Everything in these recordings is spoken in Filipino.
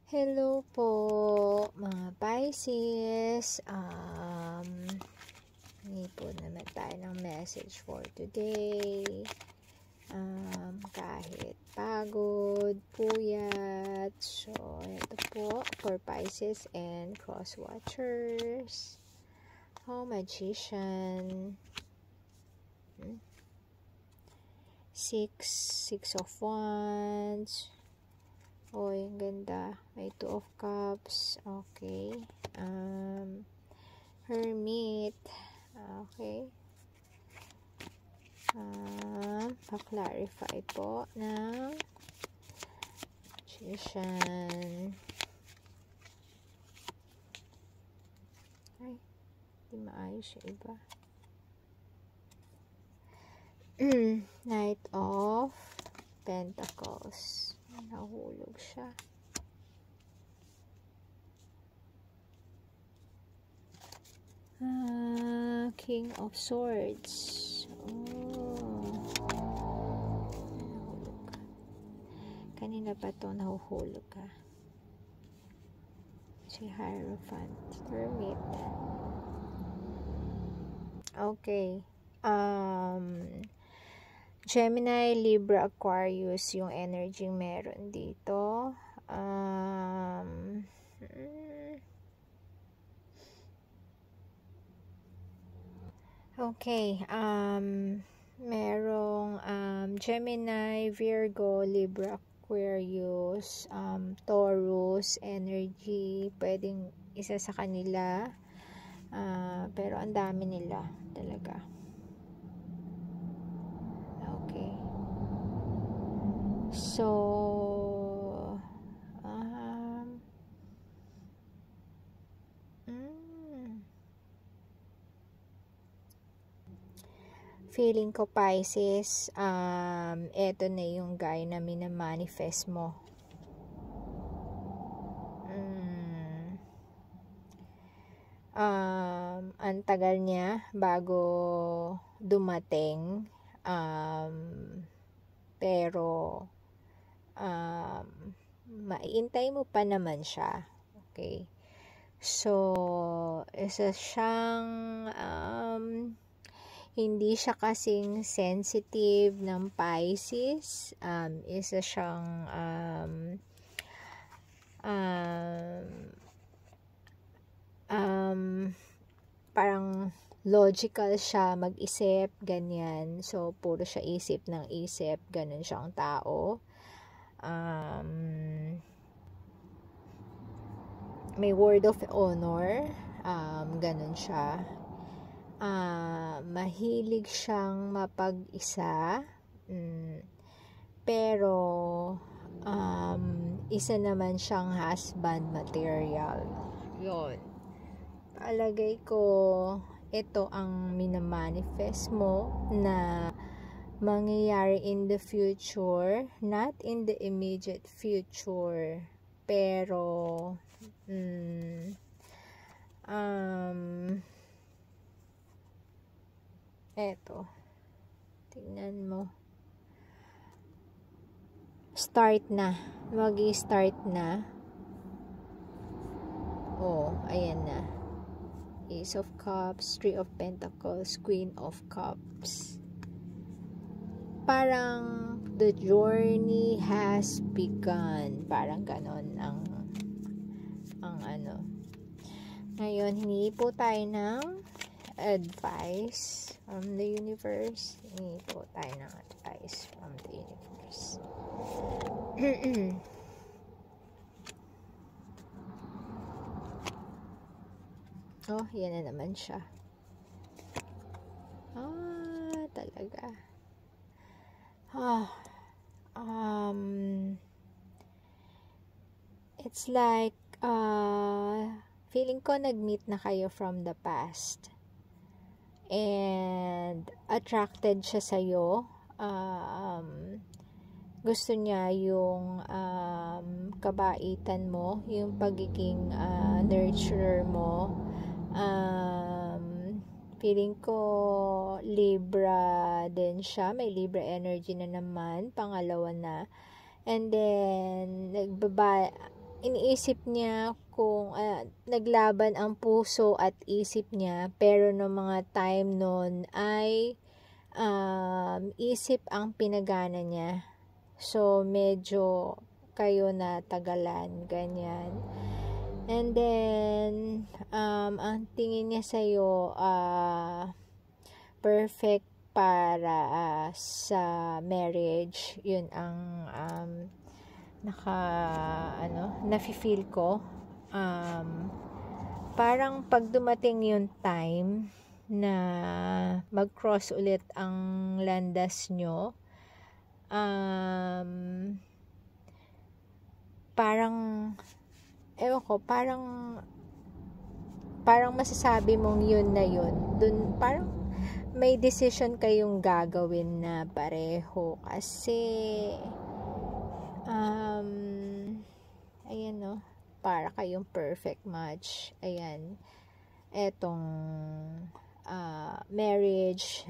Hello po mga Pisces. Hindi po naman tayo ng message for today. Kahit pagod, puyat. So, ito po for Pisces and Cross Watchers. Magician. Six of Wands. Yung ganda. May 2 of Cups. Okay. Hermit. Okay. Pa-clarify po ng Magician. Ay, di maayos yung iba. Knight of Pentacles. Nahulog siya. King of Swords. Nahulog ka. Kanina pa to nahuhulog ka. Si Hierophant. Hermit. Okay. Gemini, Libra, Aquarius yung energy meron dito. Okay. Merong Gemini, Virgo, Libra, Aquarius, Taurus energy. Pwedeng isa sa kanila. Pero ang dami nila talaga. So, feeling ko Pisces, eto na yung guy na minamanifest mo. Ang tagal niya bago dumating, pero maiintay mo pa naman siya. Okay. So, isa siyang hindi siya kasing sensitive ng Pisces. Isa siyang parang logical siya mag-isip, ganyan. So, puro siya isip ng isip. Ganun siyang tao. May word of honor. Ganun siya. Mahilig siyang mapag-isa. Pero, isa naman siyang husband material. Yun. Palagay ko, ito ang minamanifest mo na mangyayari in the future, not in the immediate future, pero eto, tingnan mo, start na, magi-start na. Ayan na. Ace of Cups, 3 of Pentacles, Queen of Cups. Parang the journey has begun. Parang ganon ang ano. Ngayon, hingi po tayo ng advice from the universe. Hingi po tayo ng advice from the universe. Yan na naman siya. Talaga. It's like, feeling ko nag-meet na kayo from the past. And, attracted siya sa'yo. Gusto niya yung kabaitan mo, yung pagiging nurturer mo. Feeling ko Libra din siya, may Libra energy na naman, pangalawa na. And then iniisip niya kung naglaban ang puso at isip niya, pero no mga time nun ay isip ang pinagana niya. So medyo kayo na tagalan, ganyan. And then ang tingin niya sa'yo perfect para sa marriage. Yun ang nafe-feel ko. Parang pag dumating yung time na mag-cross ulit ang landas nyo, parang ewan ko, parang masasabi mong yun na yun. Dun parang may decision kayong gagawin na pareho, kasi ayan no, para kayong perfect match. Ayan, etong marriage,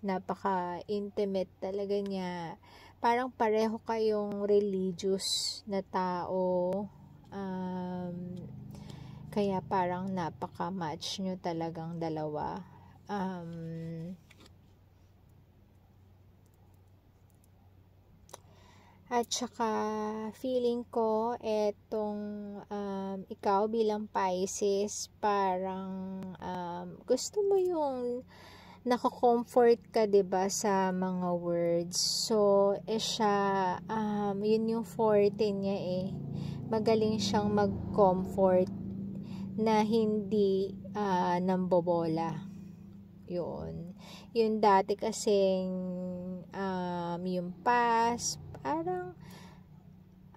napaka-intimate talaga niya. Parang pareho kayong religious na tao. Kaya parang napaka-match nyo talagang dalawa. At saka feeling ko etong ikaw bilang Pisces, parang gusto mo yung nako-comfort ka, 'di ba, sa mga words. So siya yun yung forte niya Magaling siyang mag-comfort na hindi nambobola. Yun dati kasing yung past, parang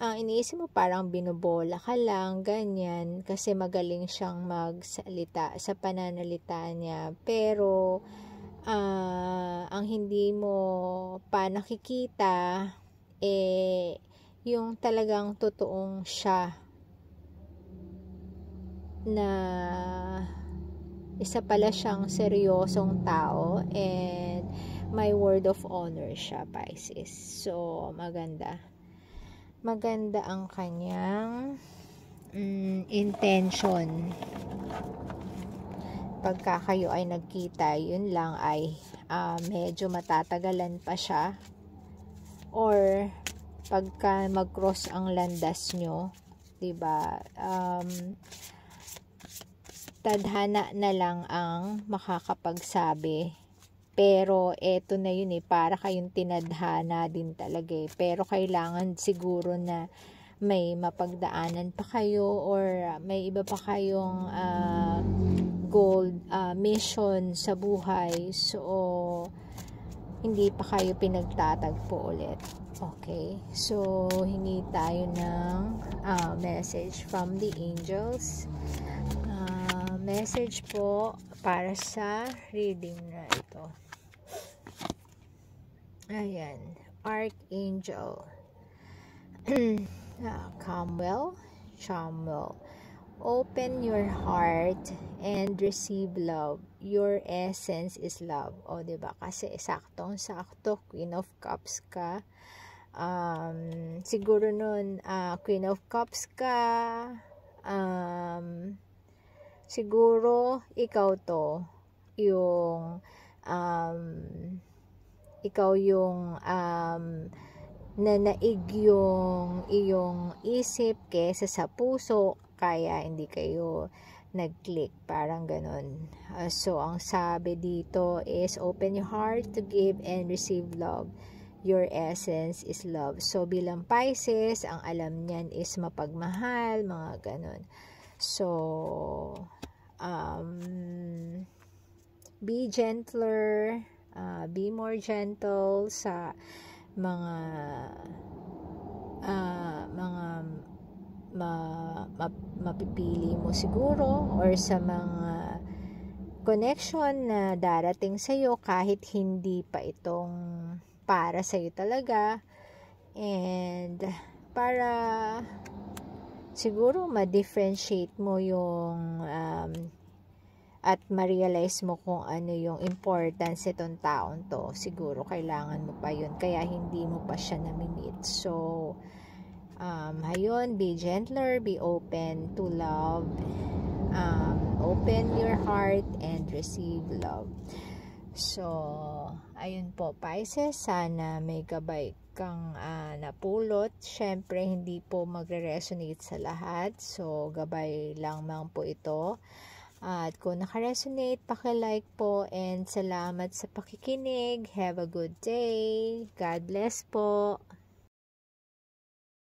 iniisip mo parang binobola ka lang, ganyan, kasi magaling siyang magsalita sa pananalita niya. Pero ang hindi mo pa nakikita yung talagang totoong siya, na isa pala siyang seryosong tao, and may word of honor siya, Pisces. So maganda ang kanyang intention pagka kayo ay nagkita. Yun lang ay medyo matatagalan pa siya, or pagka mag-cross ang landas nyo, diba, tadhana na lang ang makakapagsabi. Pero eto na yun para kayong tinadhana din talaga pero kailangan siguro na may mapagdaanan pa kayo, or may iba pa kayong goal, mission sa buhay. So hindi pa kayo pinagtatagpo ulit. Okay, so hingi tayo ng message from the angels. Message po para sa reading na ito. Ayan, Archangel Chamuel, open your heart and receive love. Your essence is love. O, diba? Kasi saktong-sakto, Queen of Cups ka. Siguro nun, Queen of Cups ka. Siguro, ikaw to. Ikaw yung nanaig yung iyong isip kesa sa puso, kaya hindi kayo nag-click, parang ganun. So ang sabi dito is open your heart to give and receive love. Your essence is love. So bilang Pisces, ang alam niyan is mapagmahal, mga ganun. So be gentler, be more gentle sa mga mapipili mo siguro, or sa mga connection na darating sa'yo kahit hindi pa itong para sa'yo talaga, and para siguro ma-differentiate mo yung at ma-realize mo kung ano yung importance itong taon to. Siguro kailangan mo pa yun, kaya hindi mo pa siya nami-meet. So Ayun, be gentler, be open to love. Open your heart and receive love. So, ayun po, Pisces, sana may gabay kang napulot. Syempre, hindi po magre-resonate sa lahat. So, gabay lang po ito. At kung naka-resonate, paki-like po and salamat sa pakikinig. Have a good day. God bless po.